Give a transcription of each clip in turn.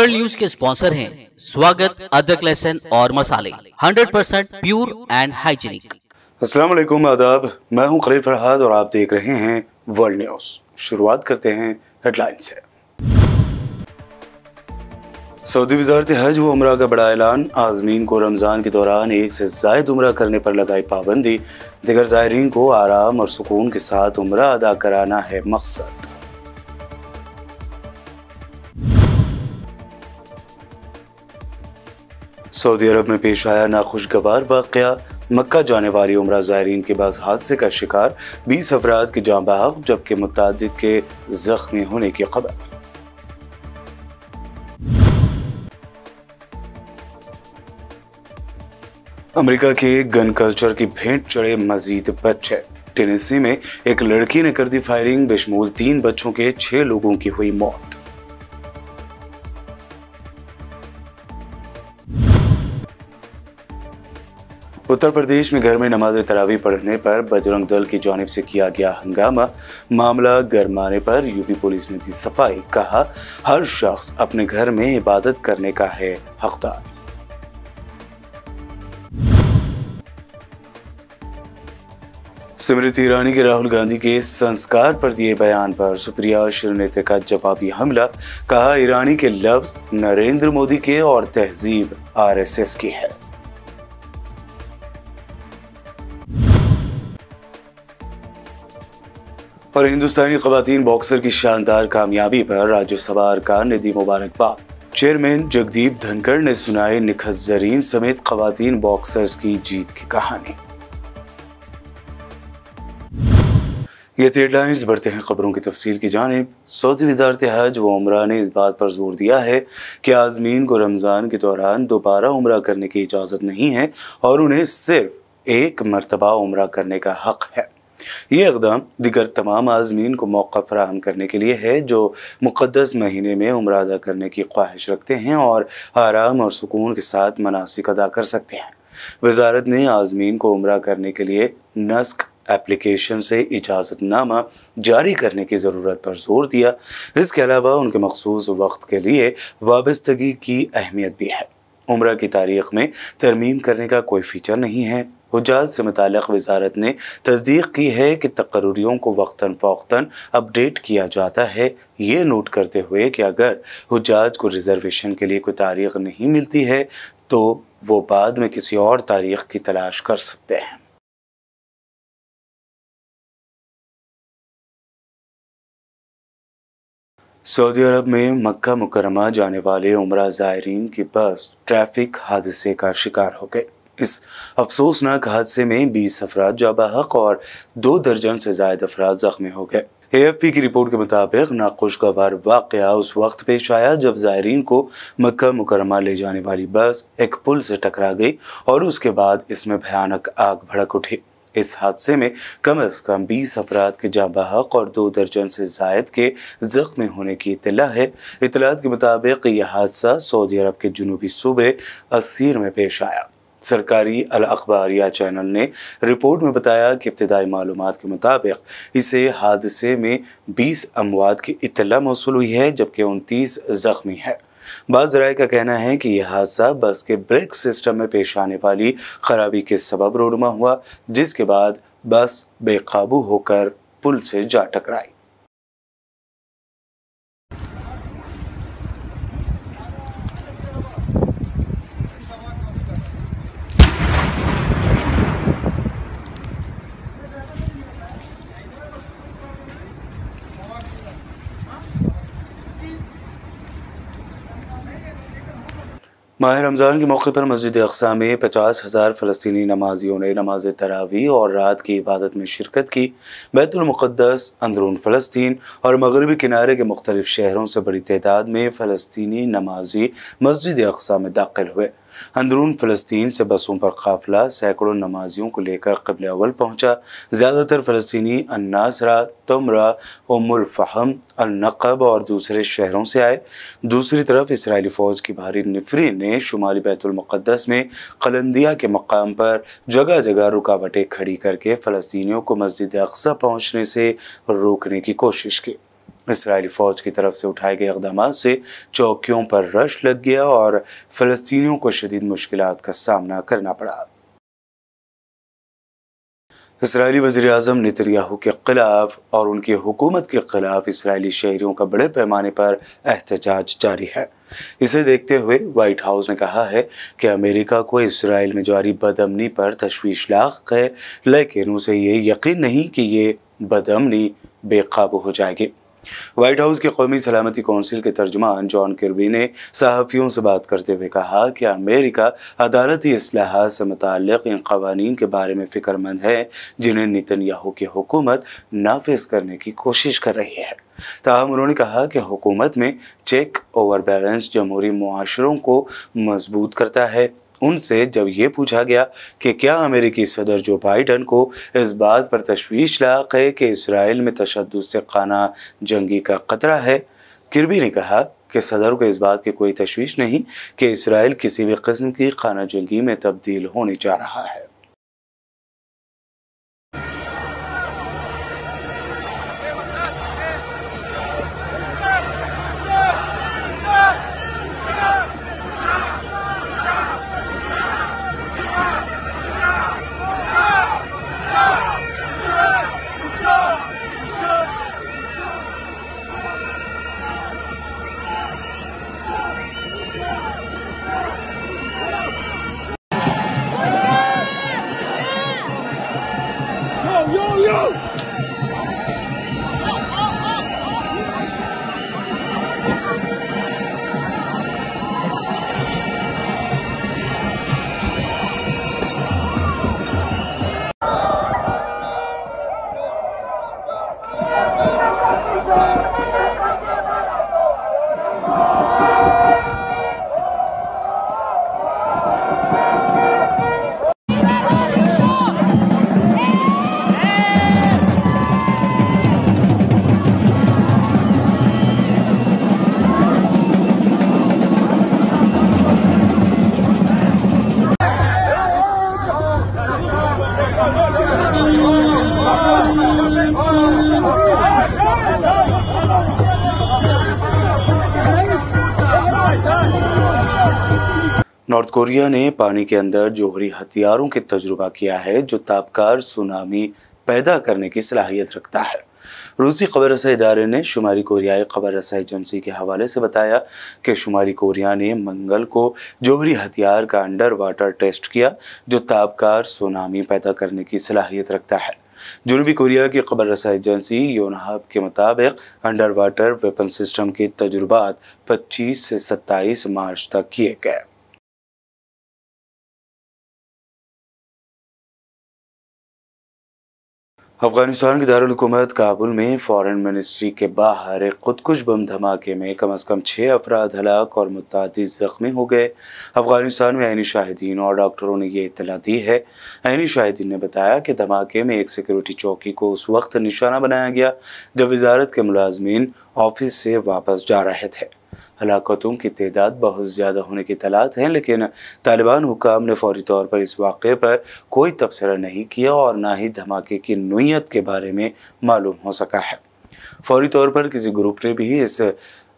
World news के sponsor हैं स्वागत, अदरक, लहसुन और मसाले 100% प्योर एंड हाइजीनिक। अस्सलाम वालेकुम, आदाब। मैं हूं खलील फरहाद और आप देख रहे हैं वर्ल्ड न्यूज। शुरुआत करते हैं हेडलाइन से। सऊदी वज़ारत हज व उमरा का बड़ा ऐलान। आज़मीन को रमज़ान के दौरान एक से ज़ायद उमरा करने पर लगाई पाबंदी। दिगर ज़ायरीन को आराम और सुकून के साथ उमरा अदा कराना है मकसद। सऊदी अरब में पेश आया नाखुशगवार वाक़या। मक्का जाने वाली उमरा ज़ायरीन के बस हादसे का शिकार 20 अफराद की जान बहक, जबकि मुतअद्दिद के ज़ख्मी होने की खबर। अमेरिका के गन कल्चर की भेंट चढ़े मजीद बच्चे। टेनेसी में एक लड़की ने कर दी फायरिंग, बेशमूल 3 बच्चों के 6 लोगों की हुई मौत। उत्तर प्रदेश में घर में नमाज तरावी पढ़ने पर बजरंग दल की जानिब से किया गया हंगामा। मामला गरमाने पर यूपी पुलिस ने दी सफाई। कहा, हर शख्स अपने घर में इबादत करने का है हकदार। स्मृति ईरानी के राहुल गांधी के संस्कार पर दिए बयान पर सुप्रिया श्रीनेता का जवाबी हमला। कहा, ईरानी के लफ्ज नरेंद्र मोदी के और तहजीब आरएसएस की है। और हिंदुस्तानी खवातीन बॉक्सर की शानदार कामयाबी पर राज्यसभा अरकान ने दी मुबारकबाद। चेयरमैन जगदीप धनखड़ ने सुनाई निखत जरीन समेत खवातीन बॉक्सर्स की जीत की कहानी। ये हेडलाइंस। बढ़ते हैं खबरों की तफसील की जानिब। सऊदी वज़ारत हज व उमरा ने इस बात पर जोर दिया है कि आज़मीन को रमज़ान के दौरान दोबारा उमरा करने की इजाज़त नहीं है और उन्हें सिर्फ एक मरतबा उमरा करने का हक है। ये इक़दाम दिगर तमाम आज़मीन को मौका फराहम करने के लिए है जो मुक़द्दस महीने में उमरा अदा करने की ख्वाहिश रखते हैं और आराम और सुकून के साथ मनासिक अदा कर सकते हैं। वज़ारत ने आज़मीन को उमरा करने के लिए नस्क एप्लीकेशन से इजाज़तनामा जारी करने की ज़रूरत पर जोर दिया। इसके अलावा उनके मखसूस वक्त के लिए वाबस्तगी की अहमियत भी है। उम्रा की तारीख़ में तरमीम करने का कोई फ़ीचर नहीं है। हुज्जाज से मुताल्लिक़ वज़ारत ने तस्दीक की है कि तक़र्रुरियों को वक्तन फ़ौक़तन अपडेट किया जाता है, ये नोट करते हुए कि अगर हुज्जाज को रिज़र्वेशन के लिए कोई तारीख़ नहीं मिलती है तो वो बाद में किसी और तारीख़ की तलाश कर सकते हैं। सऊदी अरब में मक्का मुकरमा जाने वाले उमरा ज़ायरीन की बस ट्रैफिक हादसे का शिकार हो गई। इस अफसोसनाक हादसे में 20 अफराद जाँ बहक और 2 दर्जन से ज़ायद अफराद ज़ख्मी हो गए। AFP की रिपोर्ट के मुताबिक नाखुशगवार वाक़या उस वक्त पेश आया जब ज़ायरीन को मक्का मुकरमा ले जाने वाली बस एक पुल से टकरा गई और उसके बाद इसमें भयानक आग भड़क उठी। इस हादसे में कम से कम 20 अफराद के जाँ बहक और 2 दर्जन से ज़ायद के ज़ख्मी होने की इत्तला है। इत्तलात के मुताबिक यह हादसा सऊदी अरब के जनूबी सूबे अस्सीर में पेश आया। सरकारी अल अखबारिया चैनल ने रिपोर्ट में बताया कि इब्तिदाई मालूमात के मुताबिक इसे हादसे में 20 अमवात की इत्तला मौसूल हुई है, जबकि 29 ज़ख्मी है। बाज़ राय का कहना है कि यह हादसा बस के ब्रेक सिस्टम में पेश आने वाली खराबी के सबब रोनुमा हुआ, जिसके बाद बस बेकाबू होकर पुल से जा टकराई। माह रमज़ान के मौके पर मस्जिद अक़सा में 50,000 फ़लस्तीनी नमाजियों ने नमाज तरावी और रात की इबादत में शिरकत की। बैतुल मुक़द्दस, अंदरून फ़लस्तीन और मगरबी किनारे के मुख्तलिफ शहरों से बड़ी तादाद में फ़लस्तीनी नमाजी मस्जिद अक़सा में दाखिल हुए। अंदरून फ़लस्तीन से बसों पर काफ़िला सैकड़ों नमाजियों को लेकर क़िबला अव्वल पहुँचा। ज़्यादातर फ़लस्तीनी अन्नासरा, तुमरा, उम्मुल फ़हम, अल नक़ब और दूसरे शहरों से आए। दूसरी तरफ इसराइली फ़ौज की भारी निफरी ने शुमाली बैतुल मुक़द्दस में कलंदिया के मकाम पर जगह जगह रुकावटें खड़ी करके फ़लस्तीनियों को मस्जिद अक़सा पहुँचने से रोकने की कोशिश की। इसराइली फौज की तरफ से उठाए गए इक़दाम से चौकियों पर रश लग गया और फ़लस्तीनियों को शदीद मुश्किलात का सामना करना पड़ा। इसराइली वज़ीर-ए-आज़म नेतन्याहू के खिलाफ और उनकी हुकूमत के खिलाफ इसराइली शहरियों का बड़े पैमाने पर एहतजाज जारी है। इसे देखते हुए व्हाइट हाउस ने कहा है कि अमेरिका को इसराइल में जारी बदअमनी पर तशवीश लाक है, लेकिन उसे ये यकीन नहीं कि ये बदअमनी बेकाबू हो जाएगी। व्हाइट हाउस के कौमी सलामती कौंसिल के तर्जुमान जॉन किर्बी ने सहाफ़ियों से बात करते हुए कहा कि अमेरिका अदालती इस्लाहात से मुताल्लिक़ इन क़वानीन के बारे में फ़िक्रमंद है जिन्हें नेतन्याहू की हुकूमत नाफिज करने की कोशिश कर रही है। ताहम उन्होंने कहा कि हुकूमत में चेक ओवर बैलेंस जमहूरी मुआशरों को मजबूत करता है। उनसे जब ये पूछा गया कि क्या अमेरिकी सदर जो बाइडन को इस बात पर तशवीश लाक है कि इसराइल में तशद्दुद से खाना जंगी का खतरा है, किर्बी ने कहा कि सदर को इस बात की कोई तशवीश नहीं कि इसराइल किसी भी किस्म की खाना जंगी में तब्दील होने जा रहा है। नॉर्थ कोरिया ने पानी के अंदर जोहरी हथियारों के तजुर्बा किया है जो ताबकार सुनामी पैदा करने की सलाहियत रखता है। रूसी खबर रसाई इदारे ने शुमारी कोरियाई खबर रसाई एजेंसी के हवाले से बताया कि शुमारी कोरिया ने मंगल को जोहरी हथियार का अंडर वाटर टेस्ट किया जो ताबकार सुनामी पैदा करने की सलाहियत रखता है। जनूबी कोरिया की खबर रसाई एजेंसी योनहाब के मुताबिक अंडर वाटर वेपन सिस्टम के तजुर्बात 25 से 27 मार्च तक किए गए। अफगानिस्तान के दारुल हुकूमत काबुल में फॉरेन मिनिस्ट्री के बाहर एक खुदकुश बम धमाके में कम से कम 6 अफराद हलाक और मुतअद्दिद जख्मी हो गए। अफगानिस्तान में ऐनी शाहिदीन और डॉक्टरों ने ये इत्तला दी है। ऐनी शाहिदीन ने बताया कि धमाके में एक सिक्योरिटी चौकी को उस वक्त निशाना बनाया गया जब वजारत के मुलाजमीन ऑफिस से वापस जा रहे थे। हलाकतों की तादाद बहुत ज़्यादा होने की इत्तलात हैं, लेकिन तालिबान हुकाम ने फौरी तौर पर इस वाक़े पर कोई तबसरा नहीं किया और ना ही धमाके की नोयत के बारे में मालूम हो सका है। फौरी तौर पर किसी ग्रुप ने भी इस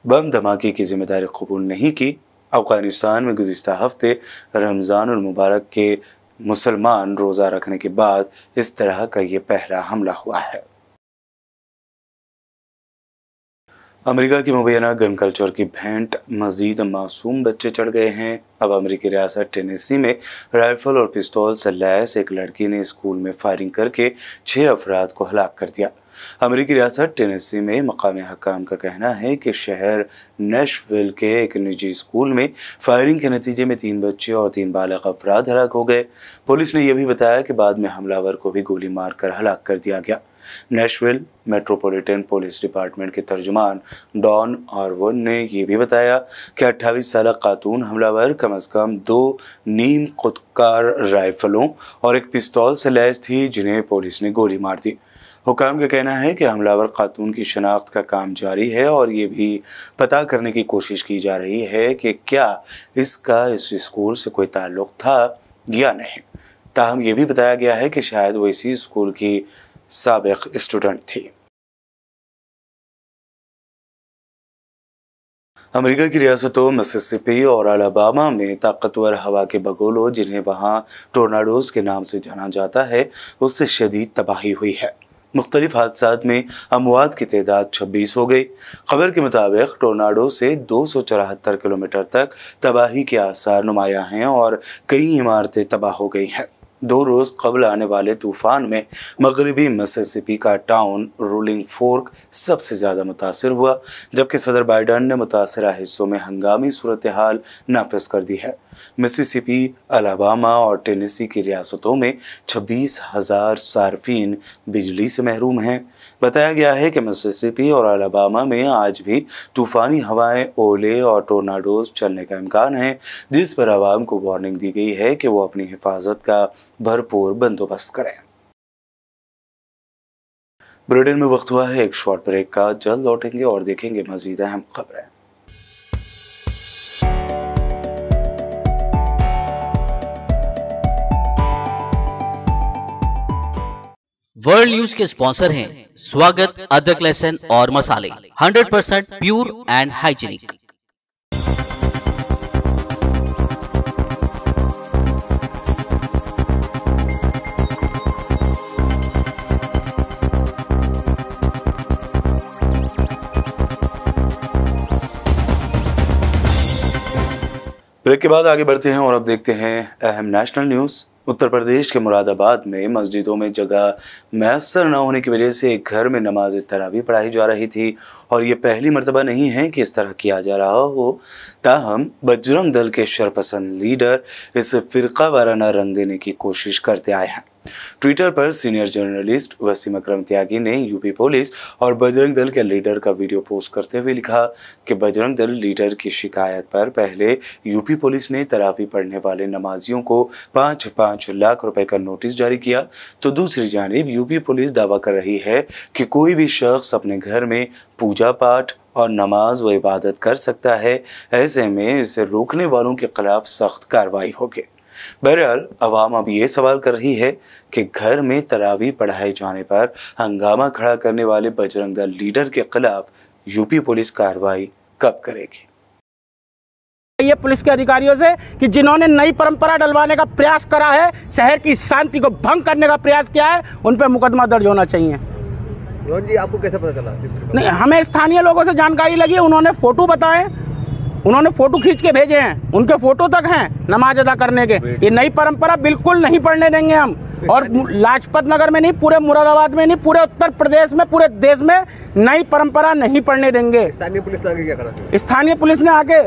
बम धमाके की जिम्मेदारी कबूल नहीं की। अफगानिस्तान में गुज़िश्ता हफ्ते रमज़ानुल मुबारक के मुसलमान रोज़ा रखने के बाद इस तरह का ये पहला हमला हुआ है। अमेरिका की मुबैना गन कल्चर की भेंट मजीद मासूम बच्चे चढ़ गए हैं। अब अमेरिकी रियासत टेनेसी में राइफल और पिस्तौल से लैस एक लड़की ने स्कूल में फायरिंग करके 6 अफराद को हलाक कर दिया। अमेरिकी रियासत टेनेसी में मकामी हकाम का कहना है कि शहर नैशविल के एक निजी स्कूल में फायरिंग के नतीजे में 3 बच्चे और 3 बालिग अफराद हलाक हो गए। पुलिस ने यह भी बताया कि बाद में हमलावर को भी गोली मारकर हलाक कर दिया गया। नैशविल मेट्रोपॉलिटन पुलिस डिपार्टमेंट के तर्जुमान डॉन ऑरवन ने यह भी बताया कि 28 साल खातून हमलावर कम से कम 2 नीम खुदकार राइफलों और एक पिस्तौल से लैस थी जिन्हें पुलिस ने गोली मार दी। हुकाम का कहना है कि हमलावर खातून की शनाख्त का काम जारी है और ये भी पता करने की कोशिश की जा रही है कि क्या इसका इस स्कूल से कोई ताल्लुक था या नहीं। ताहम ये भी बताया गया है कि शायद वो इसी स्कूल की साबिक स्टूडेंट थी। अमेरिका की रियासतों मिसिसिपी और अलाबामा में ताकतवर हवा के बगोलों, जिन्हें वहां टोर्नाडोज के नाम से जाना जाता है, उससे शदीद तबाही हुई है। मुख्तलिफ हादसात में अमवात की तादाद 26 हो गई। खबर के मुताबिक टोर्नाडो से 274 किलोमीटर तक तबाही के आसार नुमायां हैं और कई इमारतें तबाह हो गई हैं। 2 रोज कबल आने वाले तूफान में मगरबी मिसिसिपी का टाउन रोलिंग फोर्क सबसे ज्यादा मुतासिर हुआ, जबकि सदर बाइडन ने मुतासरा हिस्सों में हंगामी सूरत हाल नाफिज कर दी है। मिसिसिपी, अलाबामा और टेनेसी की रियासतों में 26,000 सार्फिन बिजली से महरूम हैं। बताया गया है कि मिसिसिपी और अलाबामा में आज भी तूफानी हवाएं, ओले और टोर्नाडोज चलने का इम्कान है, जिस पर आवाम को वार्निंग दी गई है कि वो अपनी हिफाजत का भरपूर बंदोबस्त करें। ब्रिटेन में वक्त हुआ है एक शॉर्ट ब्रेक का। जल्द लौटेंगे और देखेंगे मजीद अहम खबरें। वर्ल्ड न्यूज के स्पॉन्सर हैं स्वागत, अदरक, लहसुन और मसाले, 100% प्योर एंड हाइजीनिक। ब्रेक के बाद आगे बढ़ते हैं और अब देखते हैं अहम नेशनल न्यूज। उत्तर प्रदेश के मुरादाबाद में मस्जिदों में जगह मैसर न होने की वजह से एक घर में नमाज तरावी पढ़ाई जा रही थी और ये पहली मर्तबा नहीं है कि इस तरह किया जा रहा हो। ताहम बजरंग दल के शरपसंद लीडर इस फिरका वाराना रंग देने की कोशिश करते आए हैं। ट्विटर पर सीनियर जर्नलिस्ट वसीम अकरम त्यागी ने यूपी पुलिस और बजरंग दल के लीडर का वीडियो पोस्ट करते हुए लिखा कि बजरंग दल लीडर की शिकायत पर पहले यूपी पुलिस ने तरावी पढ़ने वाले नमाजियों को 5-5 लाख रुपए का नोटिस जारी किया, तो दूसरी जानिब यूपी पुलिस दावा कर रही है कि कोई भी शख्स अपने घर में पूजा पाठ और नमाज व इबादत कर सकता है। ऐसे में इसे रोकने वालों के खिलाफ सख्त कार्रवाई होगी। बहरहाल अवाम अब ये सवाल कर रही है कि घर में तरावी पढ़ाए जाने पर हंगामा खड़ा करने वाले बजरंग दल लीडर के खिलाफ यूपी पुलिस कार्रवाई कब करेगी। ये पुलिस के अधिकारियों से कि जिन्होंने नई परंपरा डलवाने का प्रयास करा है, शहर की शांति को भंग करने का प्रयास किया है, उन पर मुकदमा दर्ज होना चाहिए। रोहन जी, आपको कैसे पता चला? नहीं, हमें स्थानीय लोगों से जानकारी लगी, उन्होंने फोटो बताए, उन्होंने फोटो खींच के भेजे हैं, उनके फोटो तक हैं नमाज अदा करने के। ये नई परंपरा बिल्कुल नहीं पढ़ने देंगे हम। और लाजपत नगर में नहीं, पूरे मुरादाबाद में नहीं, पूरे उत्तर प्रदेश में, पूरे देश में नई परंपरा नहीं पढ़ने देंगे। स्थानीय पुलिस ने आगे क्या करा? स्थानीय पुलिस ने आगे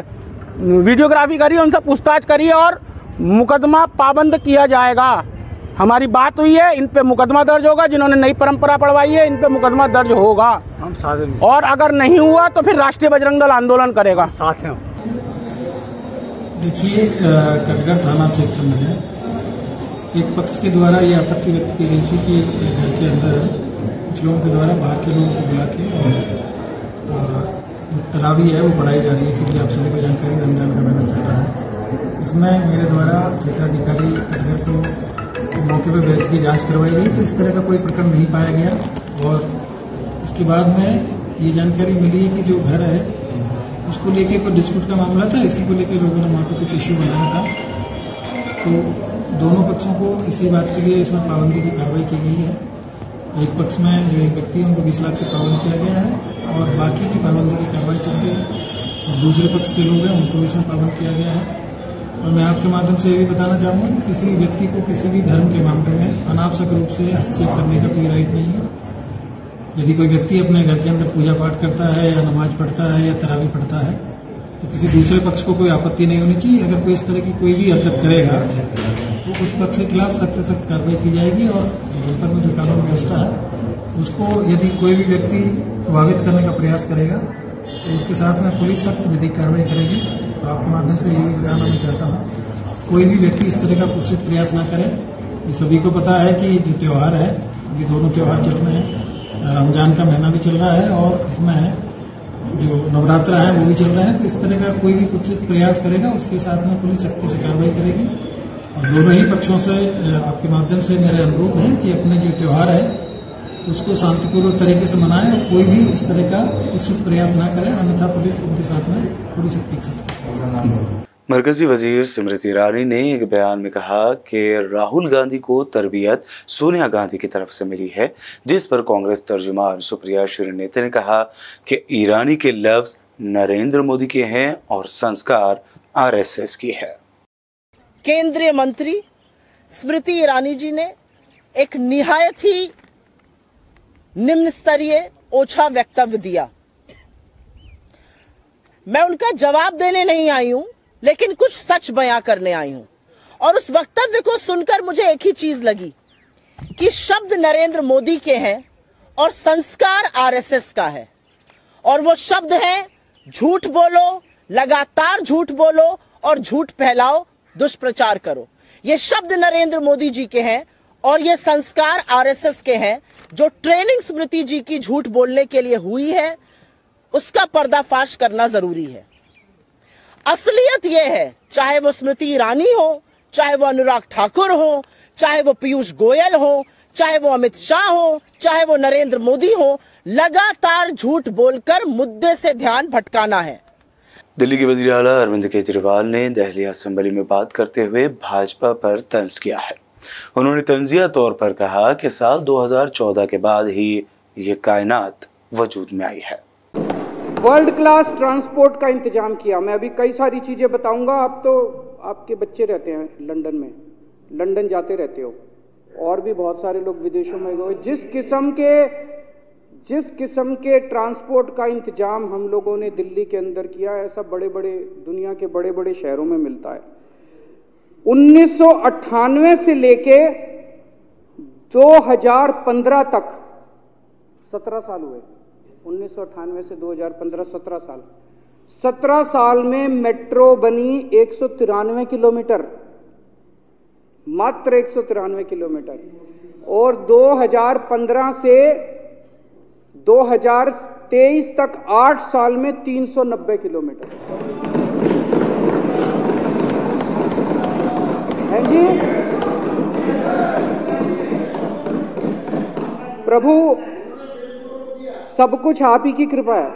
वीडियोग्राफी करी, उनसे पूछताछ करी और मुकदमा पाबंद किया जाएगा। हमारी बात हुई है, इन पे मुकदमा दर्ज होगा। जिन्होंने नई परंपरा पढ़वाई है, इन पे मुकदमा दर्ज होगा। हम साथ हैं। और अगर नहीं हुआ तो फिर राष्ट्रीय बजरंग दल आंदोलन करेगा। साथ हैं। देखिए, कटघर थाना क्षेत्र में है, एक पक्ष के द्वारा ये आपत्ति व्यक्त की गई थी कि घर के अंदर कुछ लोगों के द्वारा बाहर के लोगों को बुला के और तरावी है वो पढ़ाई जा रही है, क्योंकि आप सभी को जानकारी रमजान का महीना चल रहा है। इसमें मेरे द्वारा क्षेत्राधिकारी कटघर को मौके पर बैच की जांच करवाई गई, तो इस तरह का कोई प्रकरण नहीं पाया गया। और उसके बाद में ये जानकारी मिली है कि जो घर है उसको लेके कोई डिस्प्यूट का मामला था, इसी को लेकर लोगों ने वहाँ पर कुछ इश्यू बनाया था। तो दोनों पक्षों को इसी बात के लिए इसमें पाबंदी की कार्रवाई की गई है। एक पक्ष में जो एक व्यक्ति है उनको 20 लाख से पाबंद किया गया है और बाकी की पाबंदी की कार्रवाई चल रही है। और दूसरे पक्ष के लोग हैं उनको इसमें पाबंद किया गया है। और मैं आपके माध्यम से ये भी बताना चाहूँगा कि किसी व्यक्ति को किसी भी धर्म के मामले में अनावश्यक रूप से हस्तक्षेप करने का कोई राइट नहीं है। यदि कोई व्यक्ति अपने घर के अंदर पूजा पाठ करता है या नमाज पढ़ता है या तरावी पढ़ता है, तो किसी दूसरे पक्ष को कोई आपत्ति नहीं होनी चाहिए। अगर कोई इस तरह की कोई भी हरकत करेगा तो उस पक्ष के खिलाफ सख्त से सख्त कार्रवाई की जाएगी। और जनपद में जो कानून व्यवस्था है उसको यदि कोई भी व्यक्ति प्रभावित करने का प्रयास करेगा तो उसके साथ में पुलिस सख्त विधिक कार्रवाई करेगी। तो आपके माध्यम से यही बताना मैं चाहता हूँ, कोई भी व्यक्ति इस तरह का कुत्सित प्रयास न करे। ये सभी को पता है कि जो त्यौहार है, ये दोनों त्यौहार चल रहे हैं, रमजान का महीना भी चल रहा है और इसमें जो नवरात्र है वो भी चल रहे हैं। तो इस तरह का कोई भी कुत्सित प्रयास करेगा उसके साथ में पुलिस सख्ती से कार्रवाई करेगी। और दोनों ही पक्षों से आपके माध्यम से मेरा अनुरोध है कि अपने जो त्यौहार है उसको शांतिपूर्वक तरीके से मनाएं और कोई भी इस तरह का कुछ प्रयास ना करे, अन्यथा पुलिस उनके साथ में पूरी सख्ती के साथ। मरकजी वजीर स्मृति ईरानी ने एक बयान में कहा कि राहुल गांधी को तरबियत सोनिया गांधी की तरफ से मिली है, जिस पर कांग्रेस तर्जुमान सुप्रिया श्रीनेत ने कहा कि ईरानी के लफ्ज नरेंद्र मोदी के हैं और संस्कार आरएसएस की है। केंद्रीय मंत्री स्मृति ईरानी जी ने एक निहायत ही निम्न स्तरीय ओछा वक्तव्य दिया। मैं उनका जवाब देने नहीं आई हूं, लेकिन कुछ सच बयां करने आई हूं। और उस वक्तव्य को सुनकर मुझे एक ही चीज लगी कि शब्द नरेंद्र मोदी के हैं और संस्कार आरएसएस का है। और वो शब्द हैं झूठ बोलो, लगातार झूठ बोलो और झूठ फैलाओ, दुष्प्रचार करो। ये शब्द नरेंद्र मोदी जी के हैं और ये संस्कार आरएसएस के हैं। जो ट्रेनिंग स्मृति जी की झूठ बोलने के लिए हुई है, उसका पर्दाफाश करना जरूरी है। असलियत यह है, चाहे वो स्मृति ईरानी हो, चाहे वो अनुराग ठाकुर हो, चाहे वो पीयूष गोयल हो, चाहे वो अमित शाह हो, चाहे वो नरेंद्र मोदी हो, लगातार झूठ बोलकर मुद्दे से ध्यान भटकाना है। दिल्ली के वज़ीर आला अरविंद केजरीवाल ने दिल्ली असेंबली में बात करते हुए भाजपा पर तंज किया है। उन्होंने तंजिया तौर पर कहा कि साल 2014 के बाद ही ये कायनात वजूद में आई है। वर्ल्ड क्लास ट्रांसपोर्ट का इंतजाम किया। मैं अभी कई सारी चीज़ें बताऊंगा। आप तो आपके बच्चे रहते हैं लंदन में, लंदन जाते रहते हो, और भी बहुत सारे लोग विदेशों में गए। जिस किस्म के ट्रांसपोर्ट का इंतजाम हम लोगों ने दिल्ली के अंदर किया, ऐसा बड़े बड़े दुनिया के बड़े बड़े शहरों में मिलता है। 1998 से लेके 2015 तक 17 साल हुए। 1998 से 2015 17 साल। 17 साल में मेट्रो बनी 193 किलोमीटर, मात्र 193 किलोमीटर। और 2015 से 2023 तक 8 साल में 390 किलोमीटर है जी। प्रभु, सब कुछ आप ही की कृपा है।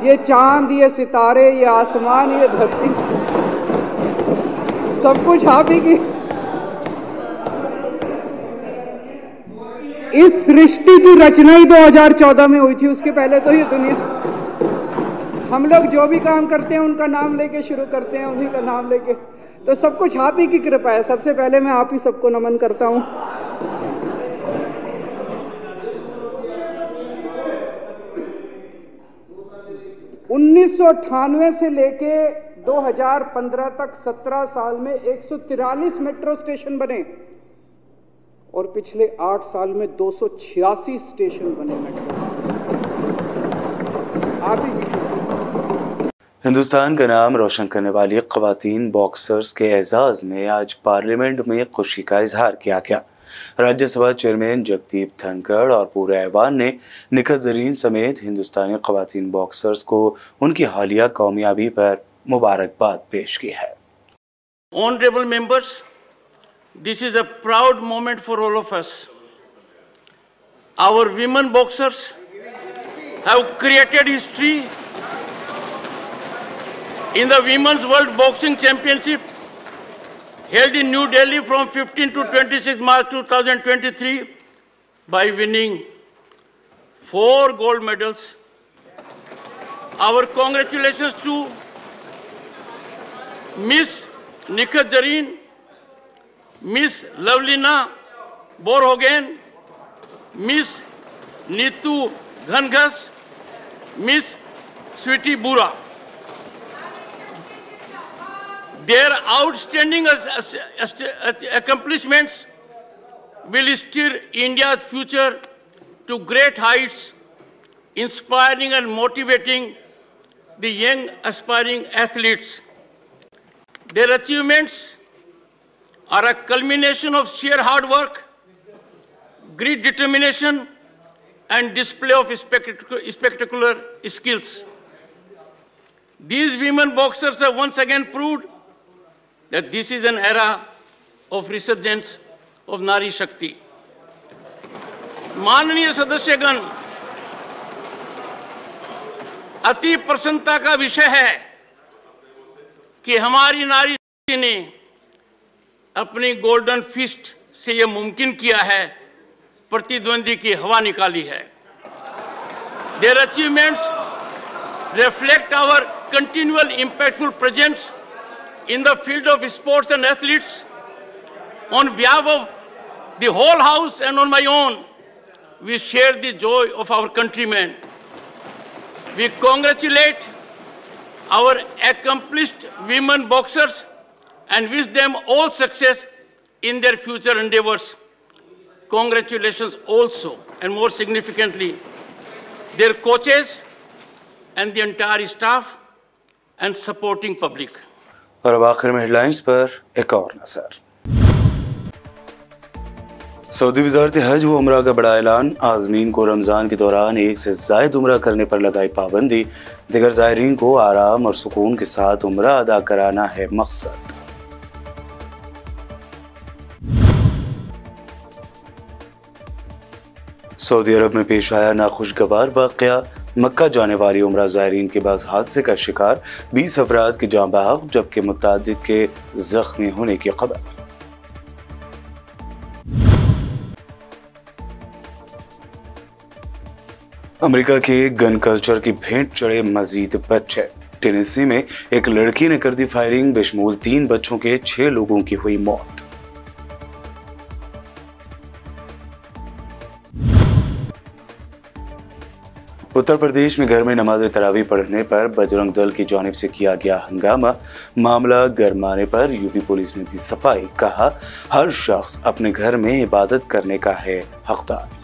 ये चांद, ये सितारे, ये आसमान, ये धरती, सब कुछ आप ही की। इस सृष्टि की रचना ही 2014 में हुई थी। उसके पहले तो ये दुनिया, हम लोग जो भी काम करते हैं उनका नाम लेके शुरू करते हैं, उन्हीं का नाम लेके। तो सब कुछ आप ही की कृपा है। सबसे पहले मैं आप ही सबको नमन करता हूं। उन्नीस से लेके 2015 तक 17 साल में 143 मेट्रो स्टेशन बने और पिछले 8 साल में 286 स्टेशन बने मेट्रो। आप ही हिंदुस्तान का नाम रोशन करने वाली ख्वातीन बॉक्सर्स के एजाज में आज पार्लियामेंट में खुशी का इजहार किया गया। राज्यसभा चेयरमैन जगदीप धनखड़ और पूरे ऐवान ने निखत जरीन समेत हिंदुस्तानी ख्वातीन बॉक्सर्स को उनकी हालिया कामयाबी पर मुबारकबाद पेश की है। Honorable members, this is a proud moment for all of us. Our women boxers have created history in the Women's World Boxing Championship held in New Delhi from 15 to 26 March 2023 by winning 4 gold medals. Our congratulations to Miss Nikhat Zareen, Miss Lavlina Borhogen, Miss Neetu Ghanghas, Miss Sweetie Bura. Their outstanding accomplishments will steer India's future to great heights, inspiring and motivating the young aspiring athletes. Their achievements are a culmination of sheer hard work, great determination, and display of spectacular skills. These women boxers have once again proved that this is an era of resurgence of Nari Shakti. माननीय सदस्यगण, अति प्रसन्नता का विषय है कि हमारी नारी शक्ति ने अपनी गोल्डन फिस्ट से यह मुमकिन किया है, प्रतिद्वंदी की हवा निकाली है। Their achievements reflect our continual impactful presence in the field of sports and athletes. On behalf of the whole House and on my own, we share the joy of our countrymen. We congratulate our accomplished women boxers and wish them all success in their future endeavors. Congratulations also, and more significantly, their coaches and the entire staff and supporting public. और अब आखिर में headlines पर एक और नजर। Saudi वज़ारत हज व उमरा का बड़ा ऐलान, आज़मीन को रमज़ान के दौरान एक से ज़ायद उमरा करने पर लगाई पाबंदी, दिगर ज़ायरीन को आराम और सुकून के साथ उमरा अदा कराना है मकसद। सऊदी अरब में पेश आया नाखुशगवार वाक़या, मक्का जाने वाली उमरा ज़ायरीन के बस हादसे का शिकार 20 अफराद की जान बहक जबकि मुतअद्दिद के जख्मी होने की खबर। अमेरिका के गन कल्चर की भेंट चढ़े मजीद बच्चे। टेनेसी में एक लड़की ने कर दी फायरिंग, बेशमूल 3 बच्चों के 6 लोगों की हुई मौत। उत्तर प्रदेश में घर में नमाज तरावी पढ़ने पर बजरंग दल की जानिब से किया गया हंगामा, मामला गरमाने पर यूपी पुलिस ने दी सफाई, कहा हर शख्स अपने घर में इबादत करने का है हकदार।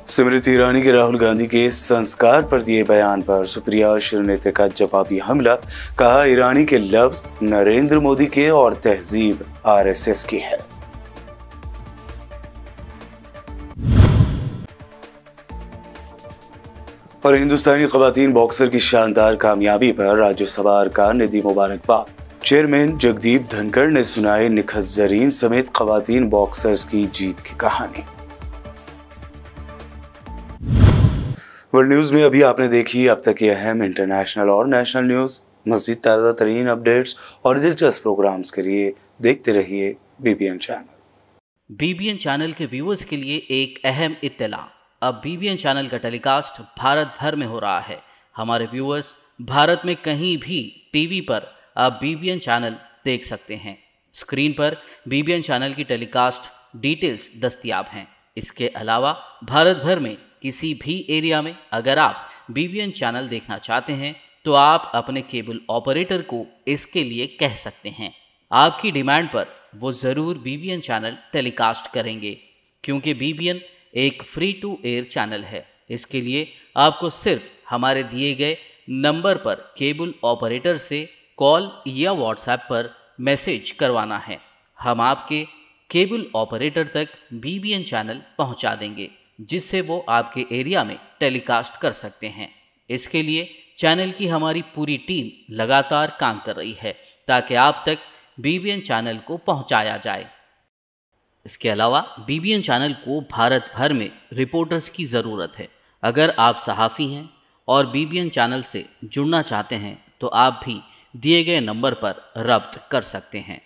स्मृति ईरानी के राहुल गांधी के संस्कार पर दिए बयान पर सुप्रिया श्रीनेता का जवाबी हमला, कहा ईरानी के लफ्ज नरेंद्र मोदी के और तहजीब आरएसएस की है। और हिंदुस्तानी खवातीन बॉक्सर की शानदार कामयाबी पर राज्यसभा अरकान ने दी मुबारकबाद। चेयरमैन जगदीप धनखड़ ने सुनाई निखत जरीन समेत खवातीन बॉक्सर्स की जीत की कहानी। वर्ल्ड न्यूज में अभी आपने देखी अब तक की अहम इंटरनेशनल और नेशनल न्यूज। मज़ीद ताज़ा तरीन अपडेट्स और दिलचस्प प्रोग्राम्स के लिए देखते रहिए बीबीएन चैनल। बीबीएन चैनल के व्यूअर्स के लिए एक अहम इत्तला, अब बीबीएन चैनल का टेलीकास्ट भारत भर में हो रहा है। हमारे व्यूअर्स भारत में कहीं भी टीवी पर अब बीबीएन चैनल देख सकते हैं। स्क्रीन पर बीबीएन चैनल की टेलीकास्ट डिटेल्स दस्तयाब हैं। इसके अलावा भारत भर में किसी भी एरिया में अगर आप बीबीएन चैनल देखना चाहते हैं तो आप अपने केबल ऑपरेटर को इसके लिए कह सकते हैं। आपकी डिमांड पर वो ज़रूर बीबीएन चैनल टेलीकास्ट करेंगे, क्योंकि बीबीएन एक फ्री टू एयर चैनल है। इसके लिए आपको सिर्फ हमारे दिए गए नंबर पर केबल ऑपरेटर से कॉल या व्हाट्सएप पर मैसेज करवाना है। हम आपके केबल ऑपरेटर तक बीबीएन चैनल पहुंचा देंगे, जिससे वो आपके एरिया में टेलीकास्ट कर सकते हैं। इसके लिए चैनल की हमारी पूरी टीम लगातार काम कर रही है ताकि आप तक बीबीएन चैनल को पहुंचाया जाए। इसके अलावा बीबीएन चैनल को भारत भर में रिपोर्टर्स की ज़रूरत है। अगर आप सहाफ़ी हैं और बीबीएन चैनल से जुड़ना चाहते हैं तो आप भी दिए गए नंबर पर रब्त कर सकते हैं।